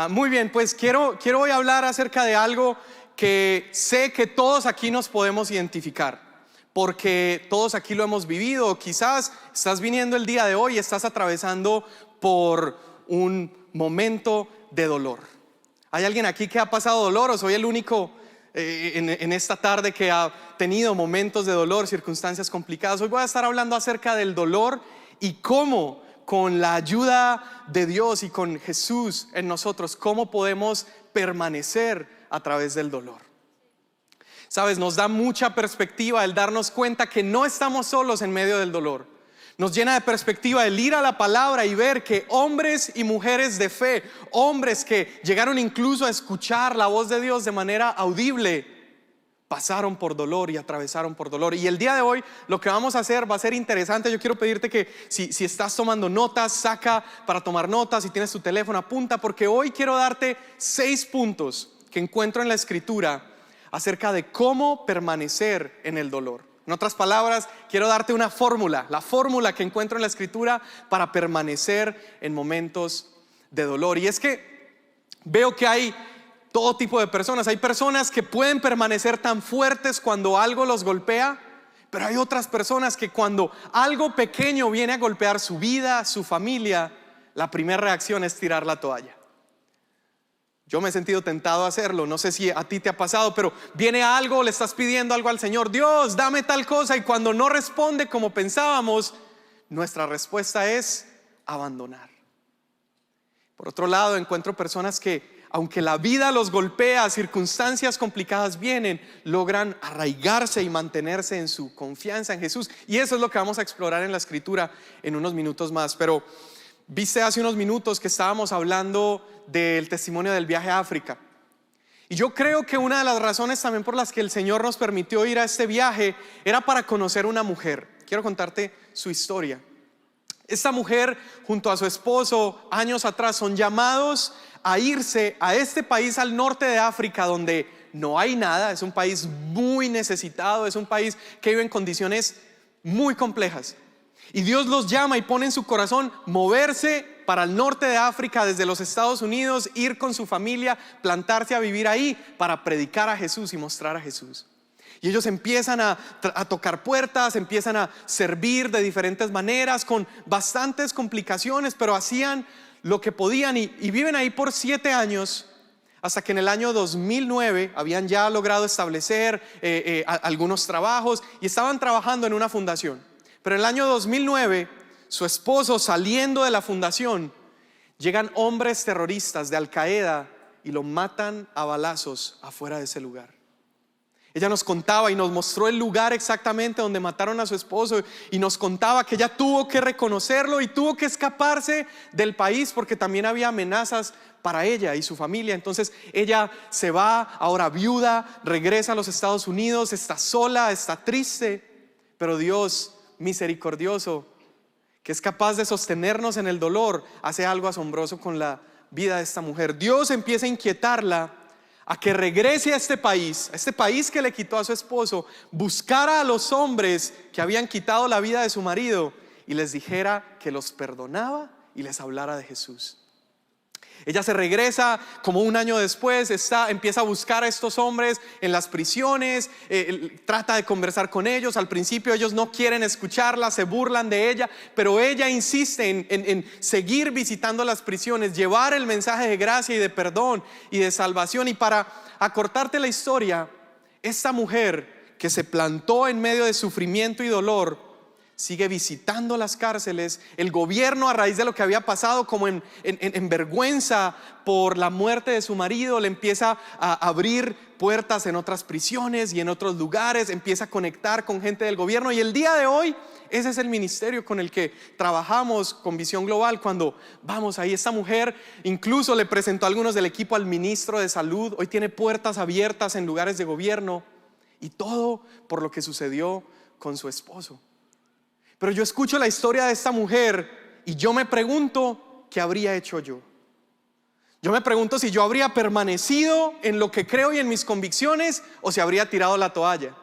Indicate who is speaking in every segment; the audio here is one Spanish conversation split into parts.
Speaker 1: Muy bien, pues quiero hoy hablar acerca de algo que sé que todos aquí nos podemos identificar, porque todos aquí lo hemos vivido. Quizás estás viniendo el día de hoy y estás atravesando por un momento de dolor. ¿Hay alguien aquí que ha pasado dolor o soy el único en esta tarde que ha tenido momentos de dolor, circunstancias complicadas? Hoy voy a estar hablando acerca del dolor y cómo, con la ayuda de Dios y con Jesús en nosotros, cómo podemos permanecer a través del dolor. Sabes, nos da mucha perspectiva el darnos cuenta que no estamos solos en medio del dolor. Nos llena de perspectiva el ir a la palabra y ver que hombres y mujeres de fe, hombres que llegaron incluso a escuchar la voz de Dios de manera audible, pasaron por dolor y atravesaron por dolor. Y el día de hoy lo que vamos a hacer va a ser interesante. Yo quiero pedirte que si estás tomando notas, saca para tomar notas. Si tienes tu teléfono, apunta, porque hoy quiero darte 6 puntos que encuentro en la Escritura acerca de cómo permanecer en el dolor. En otras palabras, quiero darte una fórmula, la fórmula que encuentro en la Escritura para permanecer en momentos de dolor. Y es que veo que hay todo tipo de personas. Hay personas que pueden permanecer tan fuertes cuando algo los golpea, pero hay otras personas que cuando algo pequeño viene a golpear su vida, su familia, la primera reacción es tirar la toalla. Yo me he sentido tentado a hacerlo. No sé si a ti te ha pasado, pero viene algo, le estás pidiendo algo al Señor: Dios, dame tal cosa, y cuando no responde como pensábamos, nuestra respuesta es abandonar. Por otro lado, encuentro personas que, aunque la vida los golpea, circunstancias complicadas vienen, logran arraigarse y mantenerse en su confianza en Jesús. Y eso es lo que vamos a explorar en la Escritura en unos minutos más. Pero viste hace unos minutos que estábamos hablando del testimonio del viaje a África. Y yo creo que una de las razones también por las que el Señor nos permitió ir a este viaje era para conocer una mujer. Quiero contarte su historia. Esta mujer junto a su esposo años atrás son llamados a irse a este país al norte de África, donde no hay nada. Es un país muy necesitado, es un país que vive en condiciones muy complejas. Y Dios los llama y pone en su corazón moverse para el norte de África desde los Estados Unidos, ir con su familia, plantarse a vivir ahí para predicar a Jesús y mostrar a Jesús. Y ellos empiezan a tocar puertas, empiezan a servir de diferentes maneras, con bastantes complicaciones, pero hacían lo que podían y viven ahí por 7 años, hasta que en el año 2009 habían ya logrado establecer algunos trabajos y estaban trabajando en una fundación. Pero en el año 2009, su esposo, saliendo de la fundación, llegan hombres terroristas de Al Qaeda y lo matan a balazos afuera de ese lugar. Ella nos contaba y nos mostró el lugar exactamente donde mataron a su esposo, y nos contaba que ella tuvo que reconocerlo y tuvo que escaparse del país porque también había amenazas para ella y su familia. Entonces ella se va, ahora viuda, regresa a los Estados Unidos, está sola, está triste, pero Dios misericordioso, que es capaz de sostenernos en el dolor, hace algo asombroso con la vida de esta mujer. Dios empieza a inquietarla a que regrese a este país que le quitó a su esposo, buscara a los hombres que habían quitado la vida de su marido y les dijera que los perdonaba y les hablara de Jesús. Ella se regresa como un año después, empieza a buscar a estos hombres en las prisiones, trata de conversar con ellos. Al principio ellos no quieren escucharla, se burlan de ella, pero ella insiste en seguir visitando las prisiones, llevar el mensaje de gracia y de perdón y de salvación. Y para acortarte la historia, esta mujer que se plantó en medio de sufrimiento y dolor sigue visitando las cárceles. El gobierno, a raíz de lo que había pasado, como en vergüenza por la muerte de su marido, le empieza a abrir puertas en otras prisiones y en otros lugares, empieza a conectar con gente del gobierno. Y el día de hoy, ese es el ministerio con el que trabajamos con Visión Global. Cuando vamos ahí, esta mujer incluso le presentó a algunos del equipo al ministro de Salud. Hoy tiene puertas abiertas en lugares de gobierno, y todo por lo que sucedió con su esposo. Pero yo escucho la historia de esta mujer y yo me pregunto, ¿qué habría hecho yo? Yo me pregunto si yo habría permanecido en lo que creo y en mis convicciones, o si habría tirado la toalla.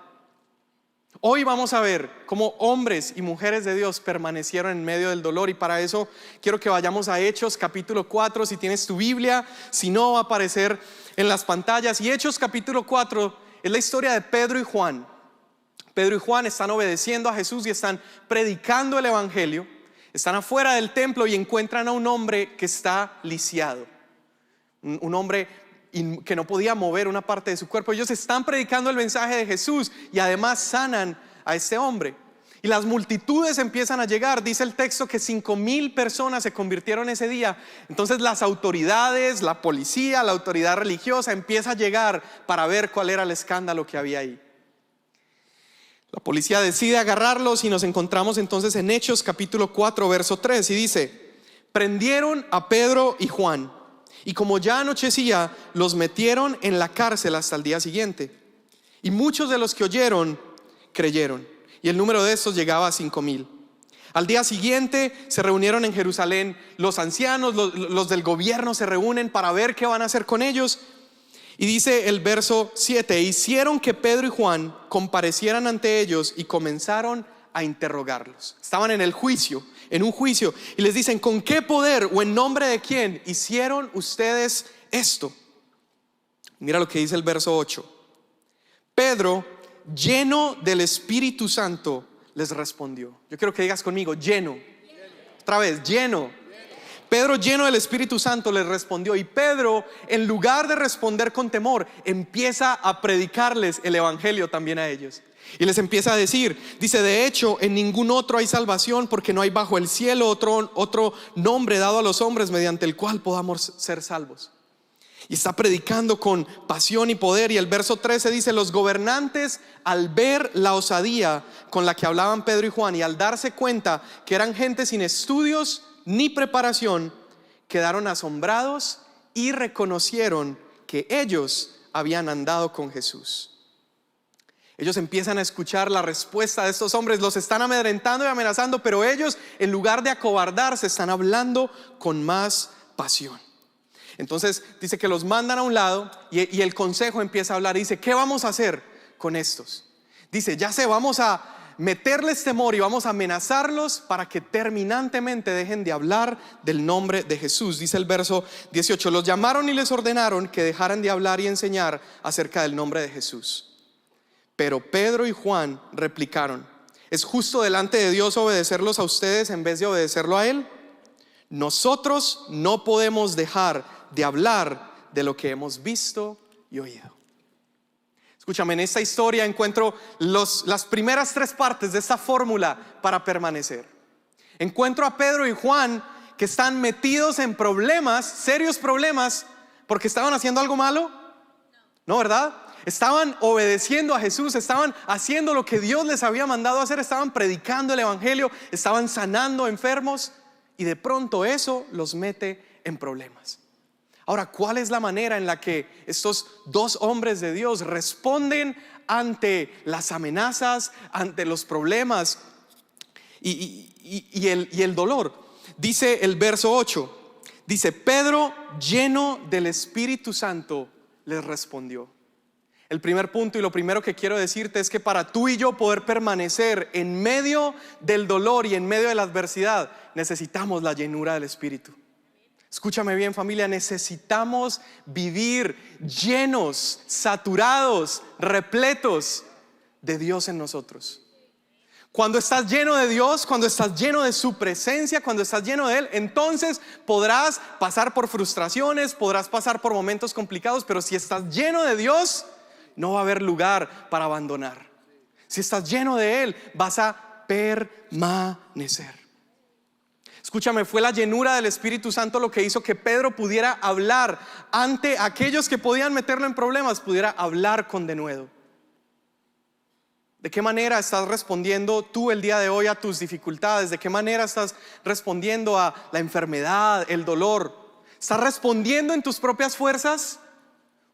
Speaker 1: Hoy vamos a ver cómo hombres y mujeres de Dios permanecieron en medio del dolor, y para eso quiero que vayamos a Hechos capítulo 4, si tienes tu Biblia, si no va a aparecer en las pantallas. Y Hechos capítulo 4 es la historia de Pedro y Juan. Pedro y Juan están obedeciendo a Jesús y están predicando el evangelio. Están afuera del templo y encuentran a un hombre que está lisiado, un hombre que no podía mover una parte de su cuerpo. Ellos están predicando el mensaje de Jesús y además sanan a este hombre. Y las multitudes empiezan a llegar. Dice el texto que 5,000 personas se convirtieron ese día. Entonces las autoridades, la policía, la autoridad religiosa empieza a llegar para ver cuál era el escándalo que había ahí. La policía decide agarrarlos y nos encontramos entonces en Hechos capítulo 4 verso 3, y dice: prendieron a Pedro y Juan, y como ya anochecía, los metieron en la cárcel hasta el día siguiente. Y muchos de los que oyeron creyeron, y el número de estos llegaba a 5,000. Al día siguiente se reunieron en Jerusalén los ancianos, los del gobierno se reúnen para ver qué van a hacer con ellos. Y dice el verso 7: hicieron que Pedro y Juan comparecieran ante ellos y comenzaron a interrogarlos. Estaban en el juicio, en un juicio, y les dicen: ¿con qué poder o en nombre de quién hicieron ustedes esto? Mira lo que dice el verso 8. Pedro, lleno del Espíritu Santo, les respondió. Yo quiero que digas conmigo: lleno. Otra vez, lleno. Pedro, lleno del Espíritu Santo, les respondió. Y Pedro, en lugar de responder con temor, empieza a predicarles el evangelio también a ellos. Y les empieza a decir, dice: de hecho, en ningún otro hay salvación, porque no hay bajo el cielo otro nombre dado a los hombres mediante el cual podamos ser salvos. Y está predicando con pasión y poder. Y el verso 13 dice: los gobernantes, al ver la osadía con la que hablaban Pedro y Juan, y al darse cuenta que eran gente sin estudios ni preparación, quedaron asombrados y reconocieron que ellos habían andado con Jesús. Ellos empiezan a escuchar la respuesta de estos hombres. Los están amedrentando y amenazando, pero ellos, en lugar de acobardarse, están hablando con más pasión. Entonces dice que los mandan a un lado y el consejo empieza a hablar y dice: ¿qué vamos a hacer con estos? Dice: ya sé, vamos a meterles temor y vamos a amenazarlos para que terminantemente dejen de hablar del nombre de Jesús. Dice el verso 18: los llamaron y les ordenaron que dejaran de hablar y enseñar acerca del nombre de Jesús. Pero Pedro y Juan replicaron: ¿es justo delante de Dios obedecerlos a ustedes en vez de obedecerlo a Él? Nosotros no podemos dejar de hablar de lo que hemos visto y oído. Escúchame, en esta historia encuentro las primeras 3 partes de esta fórmula para permanecer. Encuentro a Pedro y Juan que están metidos en problemas, serios problemas, porque estaban haciendo algo malo. No, ¿verdad? Estaban obedeciendo a Jesús, estaban haciendo lo que Dios les había mandado hacer, estaban predicando el evangelio, estaban sanando enfermos, y de pronto eso los mete en problemas. Ahora, ¿cuál es la manera en la que estos 2 hombres de Dios responden ante las amenazas, ante los problemas y el dolor? Dice el verso 8, dice: Pedro, lleno del Espíritu Santo, les respondió. El primer punto y lo primero que quiero decirte es que para tú y yo poder permanecer en medio del dolor y en medio de la adversidad, necesitamos la llenura del Espíritu. Escúchame bien, familia, necesitamos vivir llenos, saturados, repletos de Dios en nosotros. Cuando estás lleno de Dios, cuando estás lleno de su presencia, cuando estás lleno de Él, entonces podrás pasar por frustraciones, podrás pasar por momentos complicados, pero si estás lleno de Dios, no va a haber lugar para abandonar. Si estás lleno de Él, vas a permanecer. Escúchame, fue la llenura del Espíritu Santo lo que hizo que Pedro pudiera hablar ante aquellos que podían meterlo en problemas, pudiera hablar con denuedo. ¿De qué manera estás respondiendo tú el día de hoy a tus dificultades? ¿De qué manera estás respondiendo a la enfermedad, el dolor? ¿Estás respondiendo en tus propias fuerzas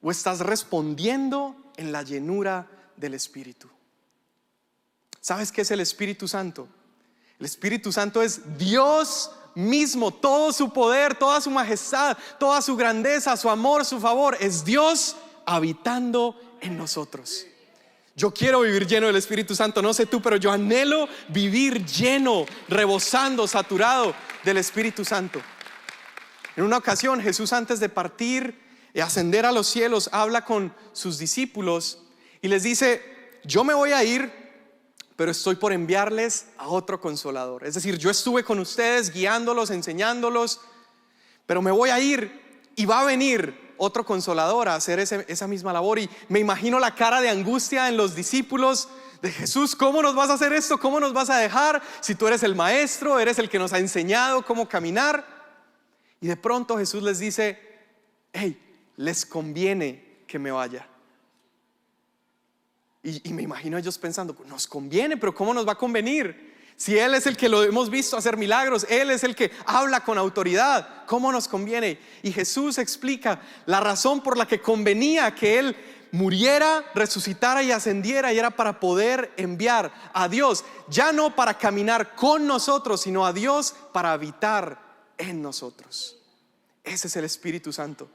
Speaker 1: o estás respondiendo en la llenura del Espíritu? ¿Sabes qué es el Espíritu Santo? El Espíritu Santo es Dios mismo, todo su poder, toda su majestad, toda su grandeza, su amor, su favor. Es Dios habitando en nosotros. Yo quiero vivir lleno del Espíritu Santo, no sé tú, pero yo anhelo vivir lleno, rebosando, saturado del Espíritu Santo. En una ocasión, Jesús, antes de partir y ascender a los cielos, habla con sus discípulos y les dice: yo me voy a ir, pero estoy por enviarles a otro consolador. Es decir, yo estuve con ustedes guiándolos, enseñándolos, pero me voy a ir y va a venir otro consolador a hacer esa misma labor. Y me imagino la cara de angustia en los discípulos de Jesús: ¿cómo nos vas a hacer esto? ¿Cómo nos vas a dejar? Si tú eres el maestro, eres el que nos ha enseñado cómo caminar. Y de pronto Jesús les dice: hey, les conviene que me vaya. Y me imagino ellos pensando: nos conviene, pero ¿cómo nos va a convenir? Si Él es el que lo hemos visto hacer milagros, Él es el que habla con autoridad, ¿cómo nos conviene? Y Jesús explica la razón por la que convenía que Él muriera, resucitara y ascendiera, y era para poder enviar a Dios, ya no para caminar con nosotros, sino a Dios para habitar en nosotros. Ese es el Espíritu Santo.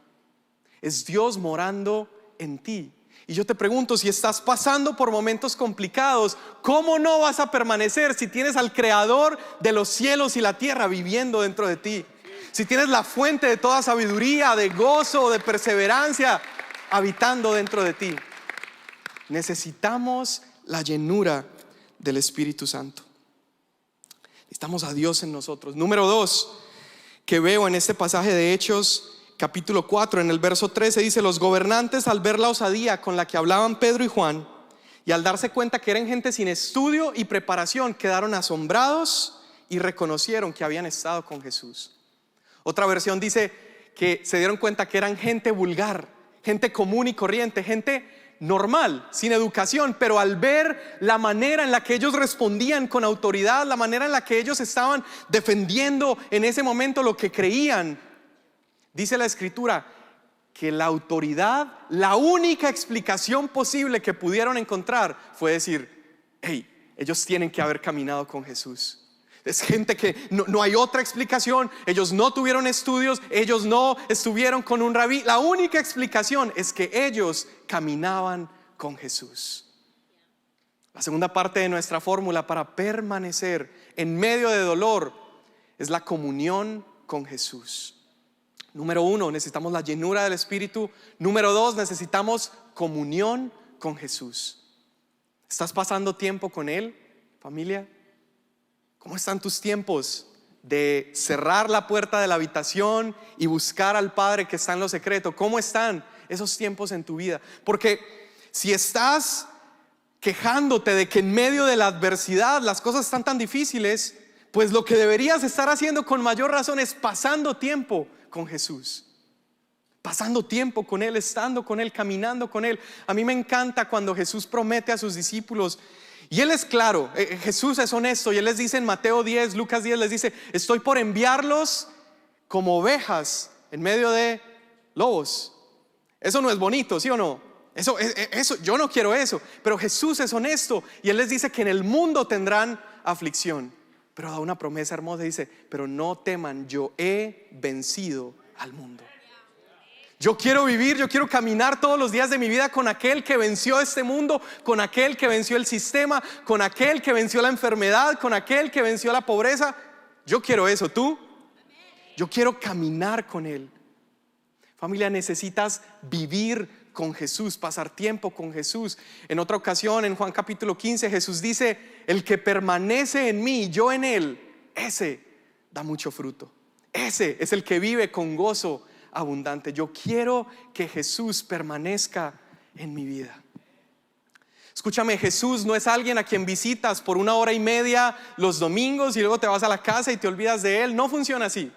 Speaker 1: Es Dios morando en ti. Y yo te pregunto, si estás pasando por momentos complicados, ¿cómo no vas a permanecer si tienes al Creador de los cielos y la tierra viviendo dentro de ti? Si tienes la fuente de toda sabiduría, de gozo, de perseverancia habitando dentro de ti. Necesitamos la llenura del Espíritu Santo. Necesitamos a Dios en nosotros. Número 2, que veo en este pasaje de Hechos capítulo 4, en el verso 13 dice: los gobernantes, al ver la osadía con la que hablaban Pedro y Juan, y al darse cuenta que eran gente sin estudio y preparación, quedaron asombrados y reconocieron que habían estado con Jesús. Otra versión dice que se dieron cuenta que eran gente vulgar, gente común y corriente, gente normal, sin educación, pero al ver la manera en la que ellos respondían con autoridad, la manera en la que ellos estaban defendiendo en ese momento lo que creían, dice la Escritura que la autoridad, la única explicación posible que pudieron encontrar fue decir: hey, ellos tienen que haber caminado con Jesús. Es gente que no hay otra explicación. Ellos no tuvieron estudios, ellos no estuvieron con un rabí. La única explicación es que ellos caminaban con Jesús. La segunda parte de nuestra fórmula para permanecer en medio de dolor es la comunión con Jesús. Número 1, necesitamos la llenura del Espíritu. Número 2, necesitamos comunión con Jesús. ¿Estás pasando tiempo con Él, familia? ¿Cómo están tus tiempos de cerrar la puerta de la habitación y buscar al Padre que está en lo secreto? ¿Cómo están esos tiempos en tu vida? Porque si estás quejándote de que en medio de la adversidad las cosas están tan difíciles, pues lo que deberías estar haciendo con mayor razón es pasando tiempo con Jesús, pasando tiempo con Él, estando con Él, caminando con Él. A mí me encanta cuando Jesús promete a sus discípulos, y Él es claro, Jesús es honesto, y Él les dice en Mateo 10, Lucas 10, les dice: estoy por enviarlos como ovejas en medio de lobos. Eso no es bonito, ¿sí o no? Eso, yo no quiero eso. Pero Jesús es honesto, y Él les dice que en el mundo tendrán aflicción, pero da una promesa hermosa. Dice: pero no teman, yo he vencido al mundo. Yo quiero vivir, yo quiero caminar todos los días de mi vida con aquel que venció este mundo, con aquel que venció el sistema, con aquel que venció la enfermedad, con aquel que venció la pobreza. Yo quiero eso. ¿Tú? Yo quiero caminar con Él. Familia, necesitas vivir con Jesús, pasar tiempo con Jesús. En otra ocasión, en Juan capítulo 15, Jesús dice: el que permanece en mí y yo en Él, ese da mucho fruto. Ese es el que vive con gozo abundante. Yo quiero que Jesús permanezca en mi vida. Escúchame, Jesús no es alguien a quien visitas por 1 hora y media los domingos y luego te vas a la casa y te olvidas de Él. No funciona así.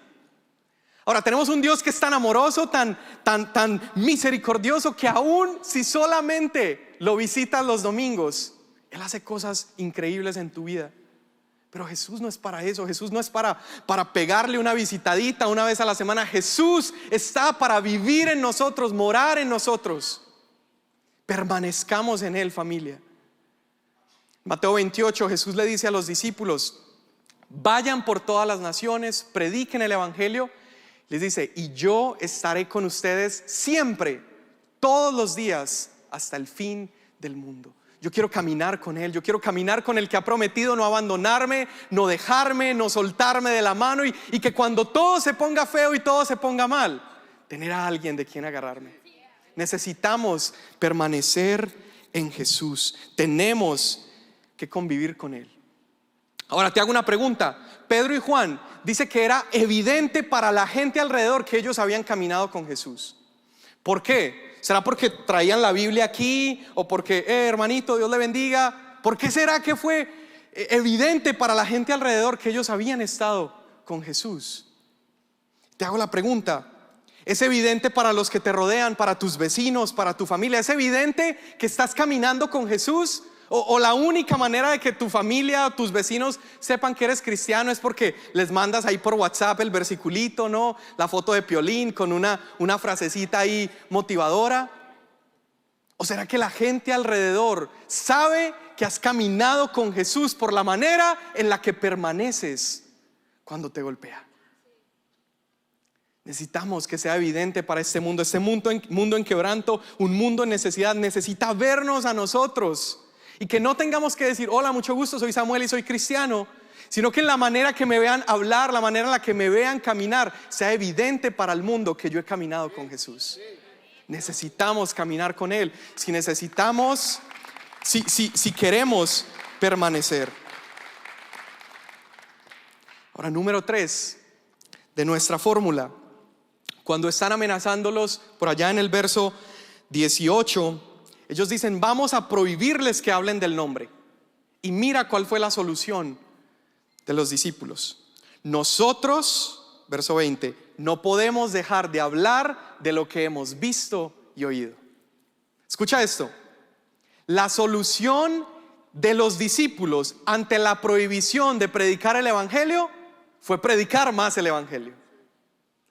Speaker 1: Ahora, tenemos un Dios que es tan amoroso, tan misericordioso, que aún si solamente lo visitas los domingos, Él hace cosas increíbles en tu vida. Pero Jesús no es para eso. Jesús no es para pegarle una visitadita una vez a la semana. Jesús está para vivir en nosotros, morar en nosotros. Permanezcamos en Él, familia. Mateo 28, Jesús le dice a los discípulos: vayan por todas las naciones, prediquen el evangelio. Les dice: y yo estaré con ustedes siempre, todos los días, hasta el fin del mundo. Yo quiero caminar con Él, yo quiero caminar con el que ha prometido no abandonarme, no dejarme, no soltarme de la mano y que cuando todo se ponga feo y todo se ponga mal, tener a alguien de quien agarrarme. Necesitamos permanecer en Jesús, tenemos que convivir con Él. Ahora te hago una pregunta. Pedro y Juan dice que era evidente para la gente alrededor que ellos habían caminado con Jesús. ¿Por qué? ¿Será porque traían la Biblia aquí? ¿O porque, hermanito, Dios le bendiga? ¿Por qué será que fue evidente para la gente alrededor que ellos habían estado con Jesús? Te hago la pregunta. ¿Es evidente para los que te rodean, para tus vecinos, para tu familia? ¿Es evidente que estás caminando con Jesús? ¿O la única manera de que tu familia o tus vecinos sepan que eres cristiano es porque les mandas ahí por WhatsApp el versiculito, ¿no? La foto de Piolín con una frasecita ahí motivadora? ¿O será que la gente alrededor sabe que has caminado con Jesús por la manera en la que permaneces cuando te golpea? Necesitamos que sea evidente para este mundo en quebranto, un mundo en necesidad. Necesita vernos a nosotros y que no tengamos que decir: hola, mucho gusto, soy Samuel y soy cristiano, sino que en la manera que me vean hablar, la manera en la que me vean caminar, sea evidente para el mundo que yo he caminado con Jesús. Necesitamos caminar con Él. Si queremos permanecer. Ahora, número 3 de nuestra fórmula. Cuando están amenazándolos por allá en el verso 18, ellos dicen: vamos a prohibirles que hablen del nombre. Y mira cuál fue la solución de los discípulos. Nosotros, verso 20, no podemos dejar de hablar de lo que hemos visto y oído. Escucha esto. La solución de los discípulos ante la prohibición de predicar el evangelio fue predicar más el evangelio.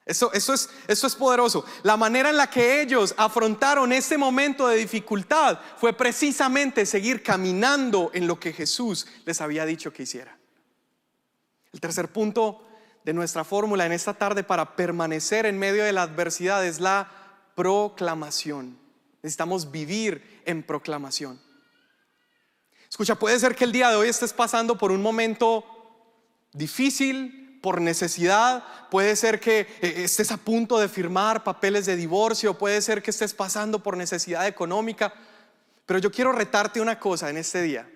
Speaker 1: Eso es poderoso. La manera en la que ellos afrontaron este momento de dificultad fue precisamente seguir caminando en lo que Jesús les había dicho que hiciera. El tercer punto de nuestra fórmula en esta tarde para permanecer en medio de la adversidad es la proclamación. Necesitamos vivir en proclamación. Escucha, puede ser que el día de hoy estés pasando por un momento difícil, por necesidad. Puede ser que estés a punto de firmar papeles de divorcio. Puede ser que estés pasando por necesidad económica. Pero yo quiero retarte una cosa en este día.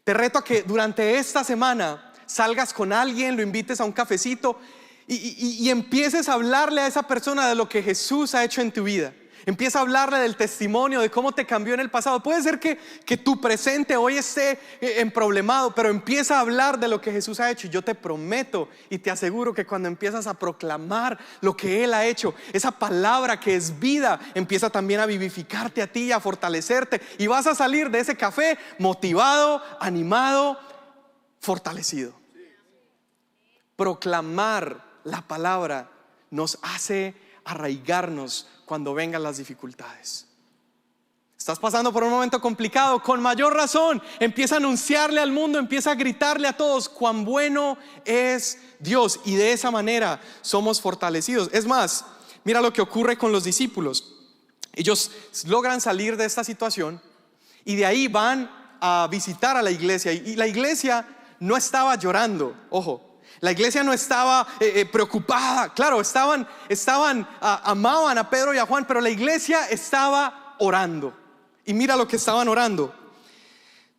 Speaker 1: Te reto a que durante esta semana salgas con alguien, lo invites a un cafecito y empieces a hablarle a esa persona de lo que Jesús ha hecho en tu vida. Empieza a hablarle del testimonio, de cómo te cambió en el pasado. Puede ser que tu presente hoy esté emproblemado, pero empieza a hablar de lo que Jesús ha hecho. Y yo te prometo y te aseguro que cuando empiezas a proclamar lo que Él ha hecho, esa palabra que es vida empieza también a vivificarte a ti, a fortalecerte. Y vas a salir de ese café motivado, animado, fortalecido. Proclamar la palabra nos hace arraigarnos cuando vengan las dificultades. Estás pasando por un momento complicado, con mayor razón empieza a anunciarle al mundo, empieza a gritarle a todos cuán bueno es Dios, y de esa manera somos fortalecidos. Es más, mira lo que ocurre con los discípulos. Ellos logran salir de esta situación y de ahí van a visitar a la iglesia, y la iglesia no estaba llorando, ojo. La iglesia no estaba preocupada. Claro, amaban a Pedro y a Juan, pero la iglesia estaba orando. Y mira lo que estaban orando.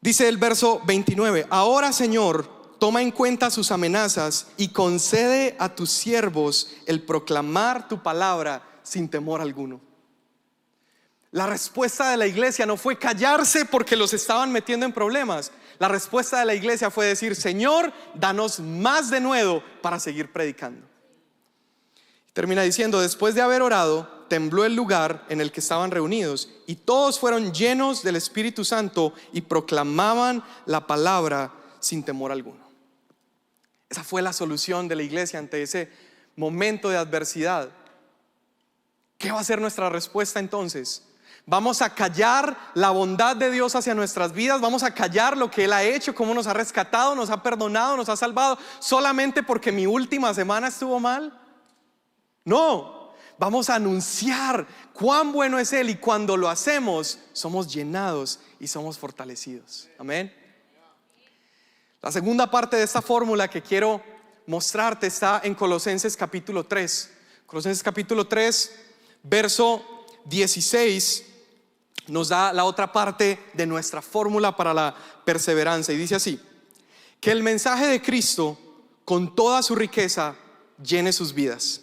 Speaker 1: Dice el verso 29: ahora, Señor, toma en cuenta sus amenazas y concede a tus siervos el proclamar tu palabra sin temor alguno. La respuesta de la iglesia no fue callarse porque los estaban metiendo en problemas. La respuesta de la iglesia fue decir: Señor, danos más denuedo para seguir predicando. Termina diciendo: después de haber orado, tembló el lugar en el que estaban reunidos, y todos fueron llenos del Espíritu Santo y proclamaban la palabra sin temor alguno. Esa fue la solución de la iglesia ante ese momento de adversidad. ¿Qué va a ser nuestra respuesta entonces? ¿Vamos a callar la bondad de Dios hacia nuestras vidas? ¿Vamos a callar lo que Él ha hecho, cómo nos ha rescatado, nos ha perdonado, nos ha salvado, solamente porque mi última semana estuvo mal? No, Vamos a anunciar cuán bueno es Él, y cuando lo hacemos, somos llenados y somos fortalecidos. Amén. La segunda parte de esta fórmula que quiero mostrarte está en Colosenses capítulo 3. Colosenses capítulo 3, verso 16, nos da la otra parte de nuestra fórmula para la perseverancia. Y dice así: que el mensaje de Cristo con toda su riqueza llene sus vidas.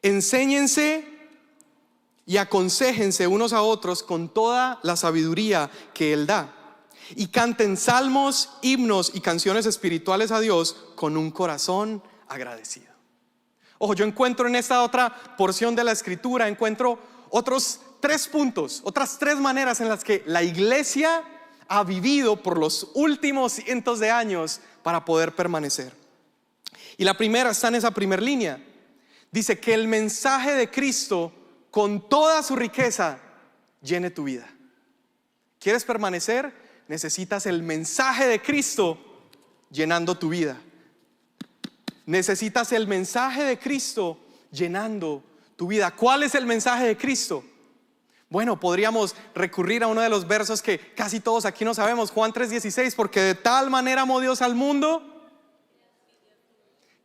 Speaker 1: Enséñense y aconséjense unos a otros con toda la sabiduría que Él da, y canten salmos, himnos y canciones espirituales a Dios con un corazón agradecido. Ojo, yo encuentro en esta otra porción de la escritura, encuentro otros 3 puntos, otras 3 maneras en las que la iglesia ha vivido por los últimos cientos de años para poder permanecer. Y la primera está en esa primera línea. Dice que el mensaje de Cristo con toda su riqueza llene tu vida. ¿Quieres permanecer? Necesitas el mensaje de Cristo llenando tu vida. Necesitas el mensaje de Cristo llenando tu vida. ¿Cuál es el mensaje de Cristo? Bueno, podríamos recurrir a uno de los versos que casi todos aquí no sabemos, Juan 3:16, porque de tal manera amó Dios al mundo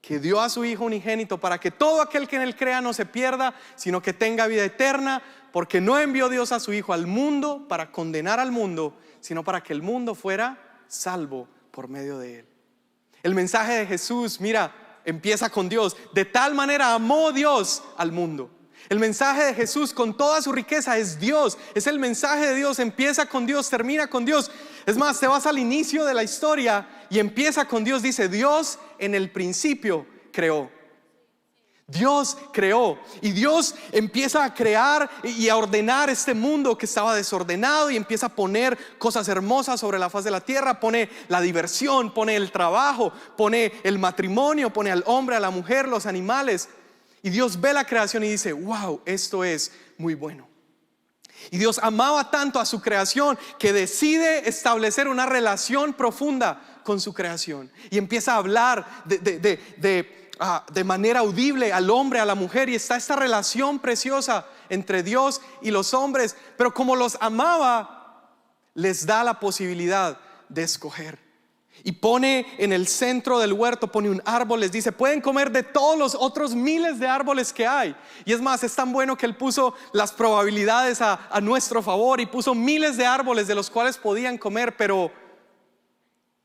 Speaker 1: que dio a su Hijo unigénito, para que todo aquel que en Él crea no se pierda, sino que tenga vida eterna. Porque no envió Dios a su Hijo al mundo para condenar al mundo, sino para que el mundo fuera salvo por medio de Él. El mensaje de Jesús, mira, empieza con Dios. De tal manera amó Dios al mundo. El mensaje de Jesús con toda su riqueza es Dios. Es el mensaje de Dios, empieza con Dios, termina con Dios. Es más, te vas al inicio de la historia y empieza con Dios. Dice: Dios en el principio creó. Dios creó, y Dios empieza a crear y a ordenar este mundo que estaba desordenado, y empieza a poner cosas hermosas sobre la faz de la tierra. Pone la diversión, pone el trabajo, pone el matrimonio, pone al hombre, a la mujer, los animales. Y Dios ve la creación y dice: wow, esto es muy bueno. Y Dios amaba tanto a su creación que decide establecer una relación profunda con su creación, y empieza a hablar de manera audible al hombre, a la mujer, y está esta relación preciosa entre Dios y los hombres. Pero como los amaba, les da la posibilidad de escoger, y pone en el centro del huerto, pone un árbol. Les dice: pueden comer de todos los otros miles de árboles que hay. Y es más, es tan bueno que Él puso las probabilidades a nuestro favor, y puso miles de árboles de los cuales podían comer. Pero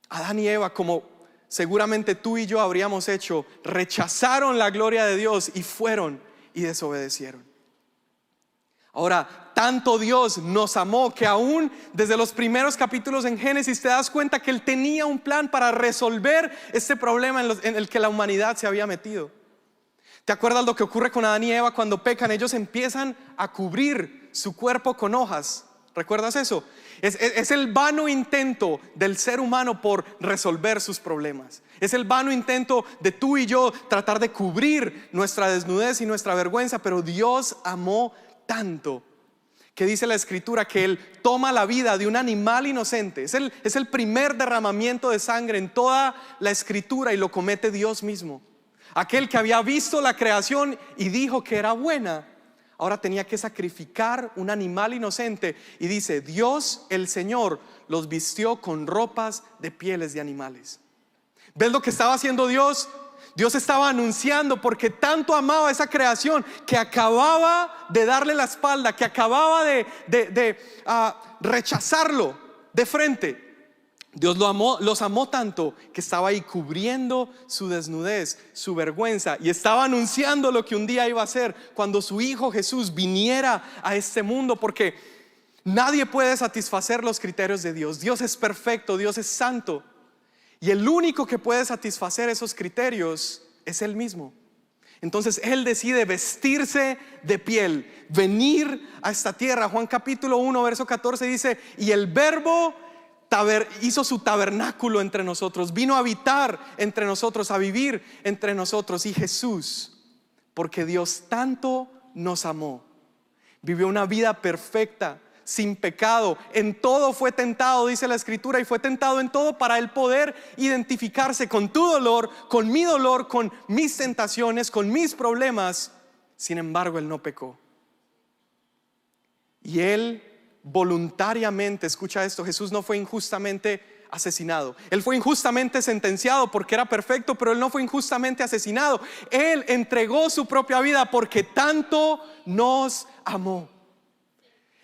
Speaker 1: Adán y Eva, como seguramente tú y yo habríamos hecho, rechazaron la gloria de Dios y fueron y desobedecieron. Ahora, tanto Dios nos amó que aún desde los primeros capítulos en Génesis te das cuenta que Él tenía un plan para resolver este problema en el que la humanidad se había metido. ¿Te acuerdas lo que ocurre con Adán y Eva cuando pecan? Ellos empiezan a cubrir su cuerpo con hojas. ¿Recuerdas eso? Es el vano intento del ser humano por resolver sus problemas. Es el vano intento de tú y yo tratar de cubrir nuestra desnudez y nuestra vergüenza. Pero Dios amó tanto que dice la escritura que Él toma la vida de un animal inocente. Es el primer derramamiento de sangre en toda la escritura, y lo comete Dios mismo. Aquel que había visto la creación y dijo que era buena, ahora tenía que sacrificar un animal inocente. Y dice: Dios el Señor los vistió con ropas de pieles de animales. ¿Ves lo que estaba haciendo Dios? Dios estaba anunciando, porque tanto amaba esa creación, que acababa de darle la espalda, que acababa de rechazarlo de frente. Dios los amó tanto que estaba ahí cubriendo su desnudez, su vergüenza, y estaba anunciando lo que un día iba a hacer cuando su Hijo Jesús viniera a este mundo. Porque nadie puede satisfacer los criterios de Dios. Dios es perfecto, Dios es santo, y el único que puede satisfacer esos criterios es Él mismo. Entonces Él decide vestirse de piel, venir a esta tierra. Juan capítulo 1 verso 14 dice: y el Verbo hizo su tabernáculo entre nosotros, vino a habitar entre nosotros, a vivir entre nosotros. Y Jesús, porque Dios tanto nos amó, vivió una vida perfecta, sin pecado, en todo fue tentado, dice la escritura, y fue tentado en todo para Él poder identificarse con tu dolor, con mi dolor, con mis tentaciones, con mis problemas, Sin embargo, Él no pecó. Y Él voluntariamente, escucha esto, Jesús no fue injustamente asesinado. Él fue injustamente sentenciado porque era perfecto, pero Él no fue injustamente asesinado. Él entregó su propia vida porque tanto nos amó.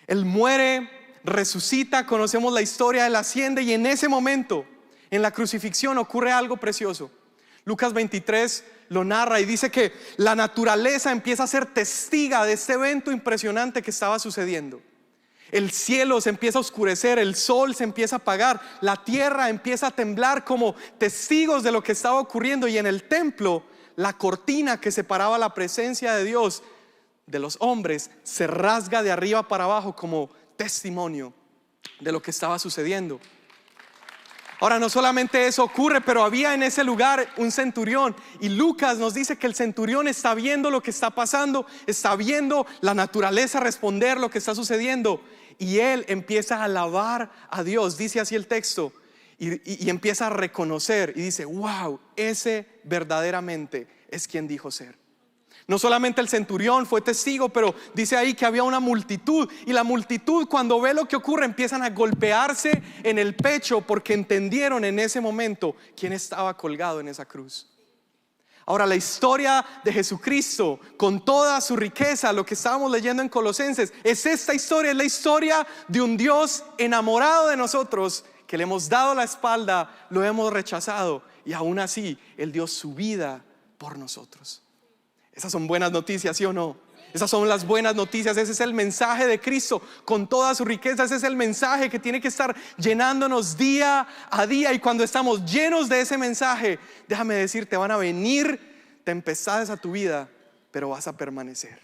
Speaker 1: Él muere, resucita, conocemos la historia, Él asciende, y en ese momento, en la crucifixión, ocurre algo precioso. Lucas 23 lo narra y dice que la naturaleza empieza a ser testiga de este evento impresionante que estaba sucediendo. El cielo se empieza a oscurecer, el sol se empieza a apagar, la tierra empieza a temblar como testigos de lo que estaba ocurriendo, y en el templo la cortina que separaba la presencia de Dios de los hombres se rasga de arriba para abajo como testimonio de lo que estaba sucediendo. Ahora, no solamente eso ocurre, pero había en ese lugar un centurión, y Lucas nos dice que el centurión está viendo lo que está pasando, está viendo la naturaleza responder lo que está sucediendo, y él empieza a alabar a Dios. Dice así el texto, y empieza a reconocer y dice: wow, ese verdaderamente es quien dijo ser. No solamente el centurión fue testigo, pero dice ahí que había una multitud, y la multitud, cuando ve lo que ocurre, empiezan a golpearse en el pecho porque entendieron en ese momento quién estaba colgado en esa cruz. Ahora, la historia de Jesucristo, con toda su riqueza, lo que estábamos leyendo en Colosenses, es esta historia, es la historia de un Dios enamorado de nosotros, que le hemos dado la espalda, lo hemos rechazado, y aún así Él dio su vida por nosotros. Esas son buenas noticias, ¿sí o no? Esas son las buenas noticias. Ese es el mensaje de Cristo con toda su riqueza. Ese es el mensaje que tiene que estar llenándonos día a día. Y cuando estamos llenos de ese mensaje, déjame decirte, van a venir tempestades a tu vida, pero vas a permanecer.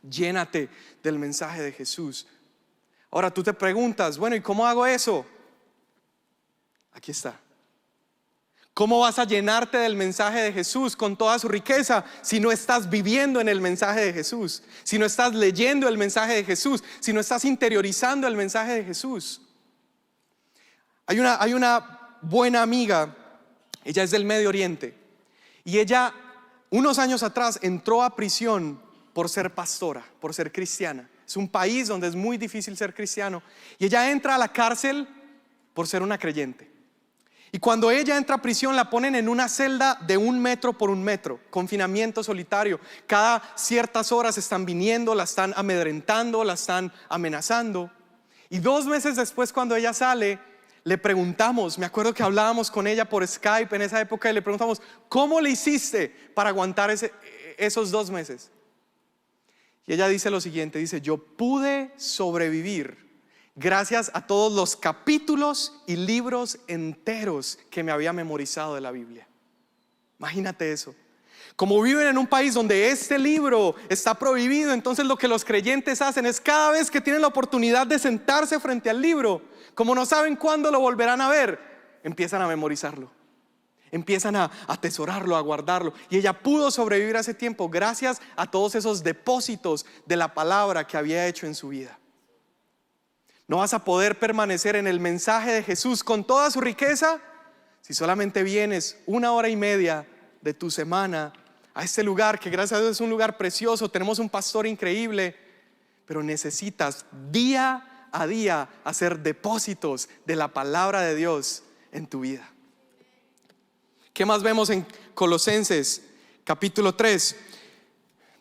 Speaker 1: Llénate del mensaje de Jesús. Ahora tú te preguntas: bueno, ¿y cómo hago eso? Aquí está. ¿Cómo vas a llenarte del mensaje de Jesús con toda su riqueza si no estás viviendo en el mensaje de Jesús? Si no estás leyendo el mensaje de Jesús, si no estás interiorizando el mensaje de Jesús. Hay una buena amiga, ella es del Medio Oriente, y ella unos años atrás entró a prisión por ser pastora, por ser cristiana. Es un país donde es muy difícil ser cristiano, y ella entra a la cárcel por ser una creyente. Y cuando ella entra a prisión, la ponen en una celda de 1 metro por 1 metro, confinamiento solitario. Cada ciertas horas están viniendo, la están amedrentando, la están amenazando. Y 2 meses después, cuando ella sale, le preguntamos, me acuerdo que hablábamos con ella por Skype en esa época, y le preguntamos: ¿cómo le hiciste para aguantar esos 2 meses? Y ella dice lo siguiente, dice: yo pude sobrevivir gracias a todos los capítulos y libros enteros que me había memorizado de la Biblia. Imagínate eso. Como viven en un país donde este libro está prohibido, entonces lo que los creyentes hacen es, cada vez que tienen la oportunidad de sentarse frente al libro, como no saben cuándo lo volverán a ver, empiezan a memorizarlo, empiezan a atesorarlo, a guardarlo. Y ella pudo sobrevivir a ese tiempo gracias a todos esos depósitos de la palabra que había hecho en su vida. No vas a poder permanecer en el mensaje de Jesús con toda su riqueza si solamente vienes 1 hora y media de tu semana a este lugar, que gracias a Dios es un lugar precioso, tenemos un pastor increíble, pero necesitas día a día hacer depósitos de la palabra de Dios en tu vida. ¿Qué más vemos en Colosenses capítulo 3?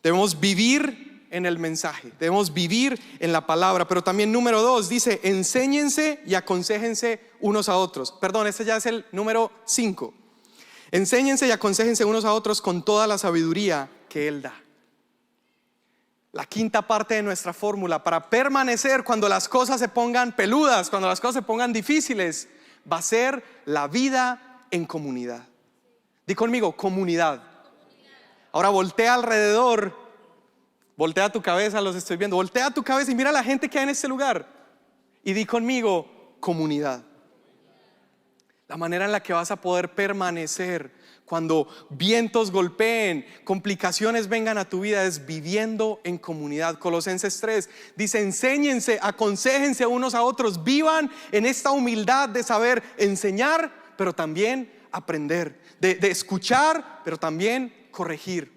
Speaker 1: Debemos vivir en el mensaje, debemos vivir en la palabra. Pero también número 2 dice: enséñense y aconséjense unos a otros. Perdón, este ya es el número 5. Enséñense y aconséjense unos a otros con toda la sabiduría que Él da. La quinta parte de nuestra fórmula para permanecer cuando las cosas se pongan peludas, cuando las cosas se pongan difíciles, va a ser la vida en comunidad. Di conmigo: comunidad. Ahora voltea alrededor. Voltea tu cabeza, los estoy viendo. Voltea tu cabeza y mira a la gente que hay en este lugar. Y di conmigo: comunidad. La manera en la que vas a poder permanecer cuando vientos golpeen, complicaciones vengan a tu vida, es viviendo en comunidad. Colosenses 3 dice: enséñense, aconséjense unos a otros, vivan en esta humildad de saber enseñar, pero también aprender, de escuchar, pero también corregir.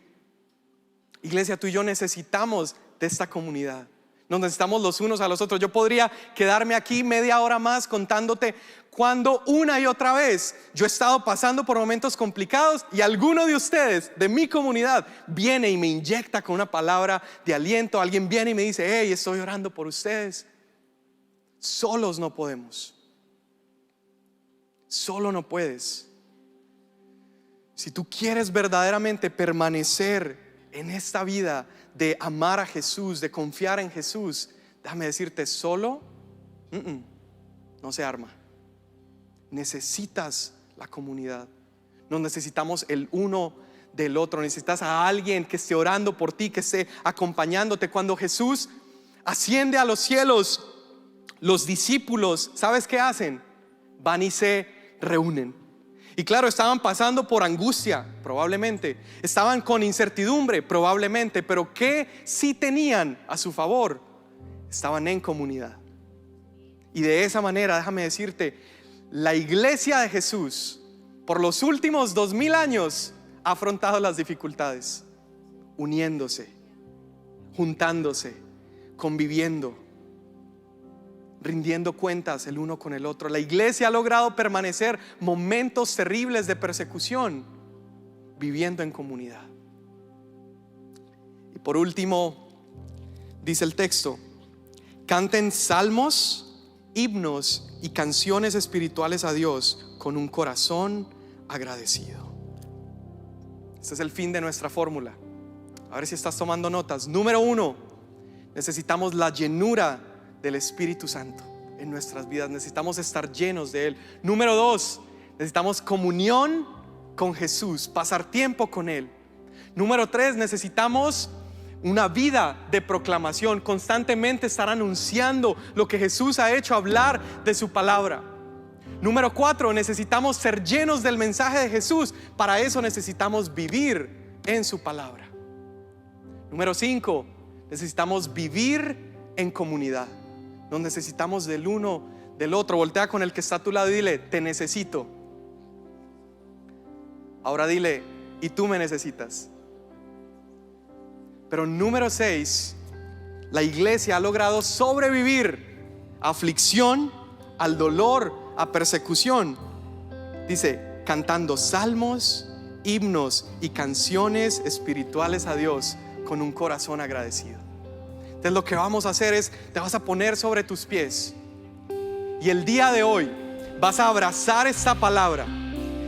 Speaker 1: Iglesia, tú y yo necesitamos de esta comunidad. Nos necesitamos los unos a los otros. Yo podría quedarme aquí media hora más contándote cuando una y otra vez yo he estado pasando por momentos complicados y alguno de ustedes, de mi comunidad, viene y me inyecta con una palabra de aliento. Alguien viene y me dice: hey, estoy orando por ustedes. Solos no podemos. Solo no puedes. Si tú quieres verdaderamente permanecer en esta vida de amar a Jesús, de confiar en Jesús, déjame decirte, solo no se arma. Necesitas la comunidad. Nos necesitamos el uno del otro. Necesitas a alguien que esté orando por ti, que esté acompañándote. Cuando Jesús asciende a los cielos, los discípulos, ¿sabes qué hacen? Van y se reúnen. Y claro, estaban pasando por angustia, probablemente. Estaban con incertidumbre, probablemente. Pero ¿qué sí tenían a su favor? Estaban en comunidad. Y de esa manera, déjame decirte, la iglesia de Jesús por los últimos 2000 años ha afrontado las dificultades, uniéndose, juntándose, conviviendo, rindiendo cuentas el uno con el otro. La iglesia ha logrado permanecer momentos terribles de persecución, viviendo en comunidad. Y por último, dice el texto: canten salmos, himnos y canciones espirituales a Dios con un corazón agradecido. Este es el fin de nuestra fórmula. A ver si estás tomando notas. Número 1, necesitamos la llenura del Espíritu Santo en nuestras vidas. Necesitamos estar llenos de Él. Número 2, necesitamos comunión con Jesús, pasar tiempo con Él. Número 3, necesitamos una vida de proclamación, constantemente estar anunciando lo que Jesús ha hecho, hablar de su palabra. Número 4, necesitamos ser llenos del mensaje de Jesús. Para eso necesitamos vivir en su palabra. Número 5, necesitamos vivir en comunidad. Nos necesitamos del uno del otro. Voltea con el que está a tu lado y dile: te necesito. Ahora dile: y tú me necesitas. Pero número 6, la iglesia ha logrado sobrevivir a aflicción, al dolor, a persecución. Dice: cantando salmos, himnos y canciones espirituales a Dios con un corazón agradecido. Entonces lo que vamos a hacer es, te vas a poner sobre tus pies y el día de hoy vas a abrazar esta palabra.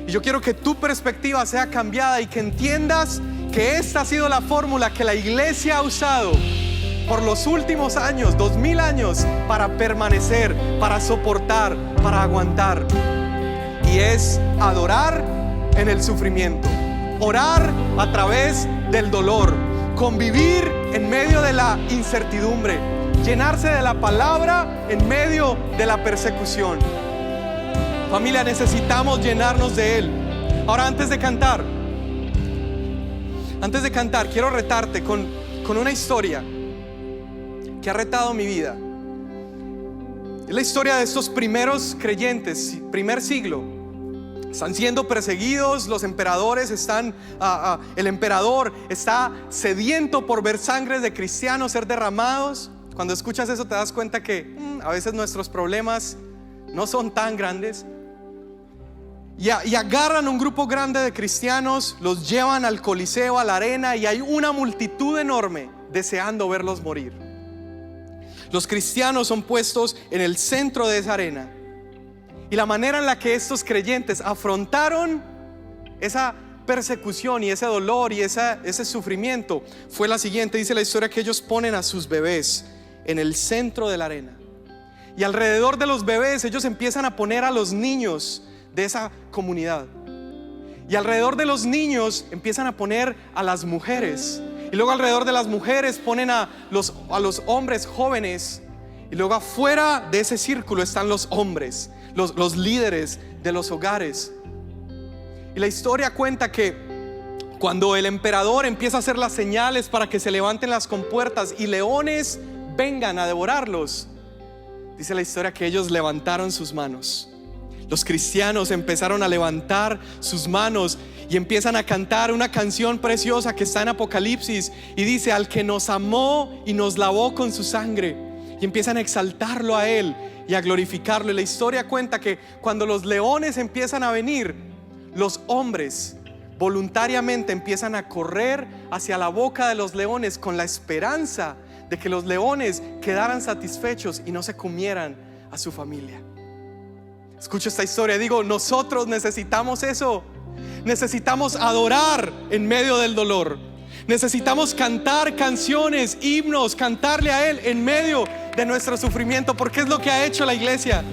Speaker 1: Y yo quiero que tu perspectiva sea cambiada y que entiendas que esta ha sido la fórmula que la iglesia ha usado por los últimos años, 2000 años, para permanecer, para soportar, para aguantar. Y es adorar en el sufrimiento, orar a través del dolor, convivir en medio de la incertidumbre, llenarse de la palabra en medio de la persecución. Familia, necesitamos llenarnos de Él. Ahora, antes de cantar, quiero retarte con una historia que ha retado mi vida. Es la historia de estos primeros creyentes, primer siglo. Están siendo perseguidos, los emperadores están, el emperador está sediento por ver sangre de cristianos ser derramados. Cuando escuchas eso te das cuenta que a veces nuestros problemas no son tan grandes. Y agarran un grupo grande de cristianos, los llevan al Coliseo, a la arena, y hay una multitud enorme deseando verlos morir. Los cristianos son puestos en el centro de esa arena. Y la manera en la que estos creyentes afrontaron esa persecución y ese dolor y ese sufrimiento fue la siguiente. Dice la historia que ellos ponen a sus bebés en el centro de la arena. Y alrededor de los bebés ellos empiezan a poner a los niños de esa comunidad. Y alrededor de los niños empiezan a poner a las mujeres. Y luego alrededor de las mujeres ponen a los hombres jóvenes. Y luego afuera de ese círculo están los hombres, los líderes de los hogares. Y la historia cuenta que cuando el emperador empieza a hacer las señales para que se levanten las compuertas y leones vengan a devorarlos, dice la historia que ellos levantaron sus manos. Los cristianos empezaron a levantar sus manos y empiezan a cantar una canción preciosa que está en Apocalipsis y dice: al que nos amó y nos lavó con su sangre. Y empiezan a exaltarlo a Él y a glorificarlo. Y la historia cuenta que cuando los leones empiezan a venir, los hombres voluntariamente empiezan a correr hacia la boca de los leones con la esperanza de que los leones quedaran satisfechos y no se comieran a su familia. Escucho esta historia y digo: nosotros necesitamos eso. Necesitamos adorar en medio del dolor. Necesitamos cantar canciones, himnos, cantarle a Él en medio de nuestro sufrimiento, porque es lo que ha hecho la iglesia.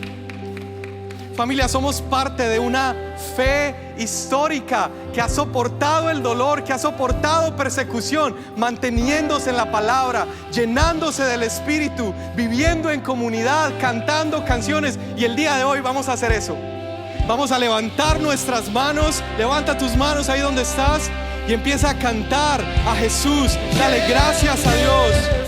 Speaker 1: Familia, somos parte de una fe histórica que ha soportado el dolor, que ha soportado persecución, manteniéndose en la palabra, llenándose del Espíritu, viviendo en comunidad, cantando canciones. Y el día de hoy vamos a hacer eso. Vamos a levantar nuestras manos. Levanta tus manos ahí donde estás y empieza a cantar a Jesús. Dale gracias a Dios.